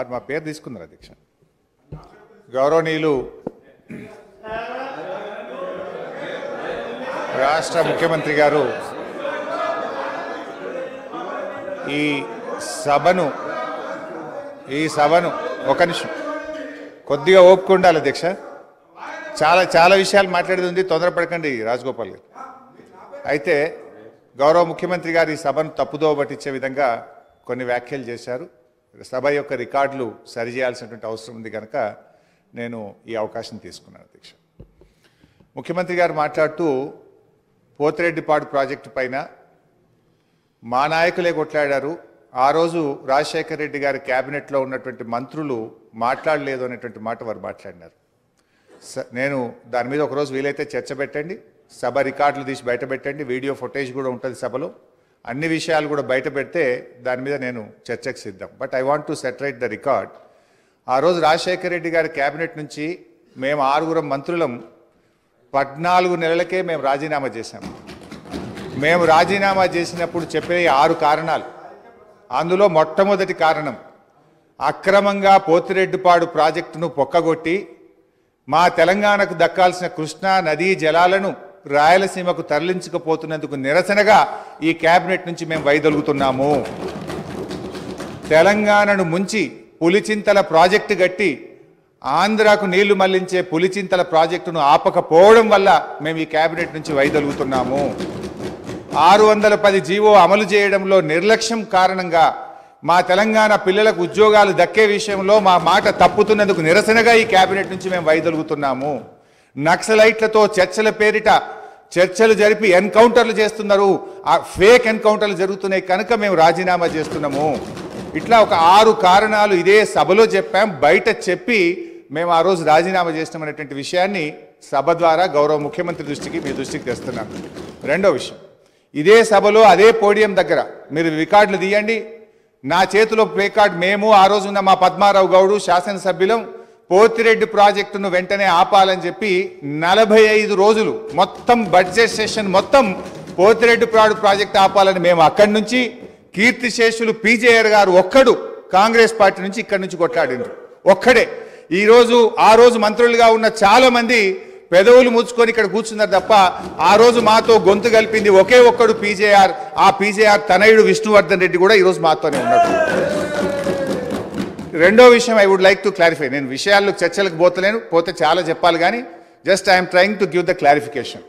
మరి మా పేరు తీసుకున్నారు అధ్యక్ష. గౌరవనీయులు రాష్ట్ర ముఖ్యమంత్రి గారు ఈ సభను ఒక నిమిషం కొద్దిగా ఓపిక ఉండాలి అధ్యక్ష. చాలా విషయాలు మాట్లాడేది ఉంది, తొందరపడకండి రాజగోపాల్ గారు. అయితే గౌరవ ముఖ్యమంత్రి గారు ఈ సభను తప్పుదోవ పట్టించే విధంగా కొన్ని వ్యాఖ్యలు చేశారు. సభ యొక్క రికార్డులు సరిచేయాల్సినటువంటి అవసరం ఉంది కనుక నేను ఈ అవకాశం తీసుకున్నాను అధ్యక్ష. ముఖ్యమంత్రి గారు మాట్లాడుతూ పోతిరెడ్డిపాడు ప్రాజెక్టు పైన మా నాయకులే కొట్లాడారు, ఆ రోజు రాజశేఖర రెడ్డి గారి క్యాబినెట్లో ఉన్నటువంటి మంత్రులు మాట్లాడలేదు అనేటువంటి మాట వారు మాట్లాడినారు. నేను దాని మీద ఒకరోజు వీలైతే చర్చ పెట్టండి, సభ రికార్డులు తీసి బయట పెట్టండి, వీడియో ఫుటేజ్ కూడా ఉంటుంది సభలో, అన్ని విషయాలు కూడా బయట పెడితే దాని మీద నేను చర్చకు సిద్ధం. But I want to set right the record. ఆ రోజు రాజశేఖర రెడ్డి గారి క్యాబినెట్ నుంచి మేము 6 మంత్రులం 14 నెలలకే మేము రాజీనామా చేశాము. మేము రాజీనామా చేసినప్పుడు చెప్పే 6 కారణాలు, అందులో మొట్టమొదటి కారణం అక్రమంగా పోతిరెడ్డిపాడు ప్రాజెక్టును పొక్కగొట్టి మా తెలంగాణకు దక్కాల్సిన కృష్ణా నదీ జలాలను రాయలసీమకు తరలించకపోతున్నందుకు నిరసనగా ఈ క్యాబినెట్ నుంచి మేము వైదొలుగుతున్నాము. తెలంగాణను ముంచి పులిచింతల ప్రాజెక్టు గట్టి ఆంధ్రాకు నీళ్లు మళ్లించే పులిచింతల ప్రాజెక్టును ఆపకపోవడం వల్ల మేము ఈ క్యాబినెట్ నుంచి వైదొలుగుతున్నాము. 610 జీవో అమలు చేయడంలో నిర్లక్ష్యం కారణంగా మా తెలంగాణ పిల్లలకు ఉద్యోగాలు దక్కే విషయంలో మా మాట తప్పుతున్నందుకు నిరసనగా ఈ క్యాబినెట్ నుంచి మేము వైదొలుగుతున్నాము. నక్సలైట్లతో చర్చల పేరిట చర్చలు జరిపి ఎన్కౌంటర్లు చేస్తున్నారు, ఆ ఫేక్ ఎన్కౌంటర్లు జరుగుతున్నాయి కనుక మేము రాజీనామా చేస్తున్నాము. ఇట్లా ఒక 6 కారణాలు ఇదే సభలో చెప్పాం, బయట చెప్పి మేము ఆ రోజు రాజీనామా చేస్తామనేటువంటి విషయాన్ని సభ ద్వారా గౌరవ ముఖ్యమంత్రి దృష్టికి మీ దృష్టికి తెస్తున్నాను. రెండో విషయం, ఇదే సభలో అదే పోడియం దగ్గర మీరు రికార్డులు తీయండి, నా చేతిలో ప్లే కార్డ్, మేము ఆ రోజున్న మా పద్మారావు గౌడు శాసనసభ్యులం పోతిరెడ్డి ప్రాజెక్టును వెంటనే ఆపాలని చెప్పి 45 రోజులు మొత్తం బడ్జెట్ సెషన్ మొత్తం పోతిరెడ్డిపాడు ప్రాజెక్టు ఆపాలని మేము అక్కడి నుంచి కీర్తిశేషులు పీజేఆర్ గారు ఒక్కడు కాంగ్రెస్ పార్టీ నుంచి ఇక్కడి నుంచి కొట్లాడిండ్రు ఒక్కడే. ఆ రోజు మంత్రులుగా ఉన్న చాలా మంది పెదవులు ముచ్చుకొని ఇక్కడ కూర్చున్నారు తప్ప ఆ రోజు మాతో గొంతు కలిపింది ఒకే ఒక్కడు పీజేఆర్. ఆ పీజేఆర్ తనయుడు విష్ణువర్ధన్ రెడ్డి కూడా ఈరోజు మాతోనే ఉన్నాడు. రెండో విషయం I would like to clarify. నేను విషయాల్లో చర్చలకు పోతే చాలా చెప్పాలి కానీ just I'm trying to give the clarification.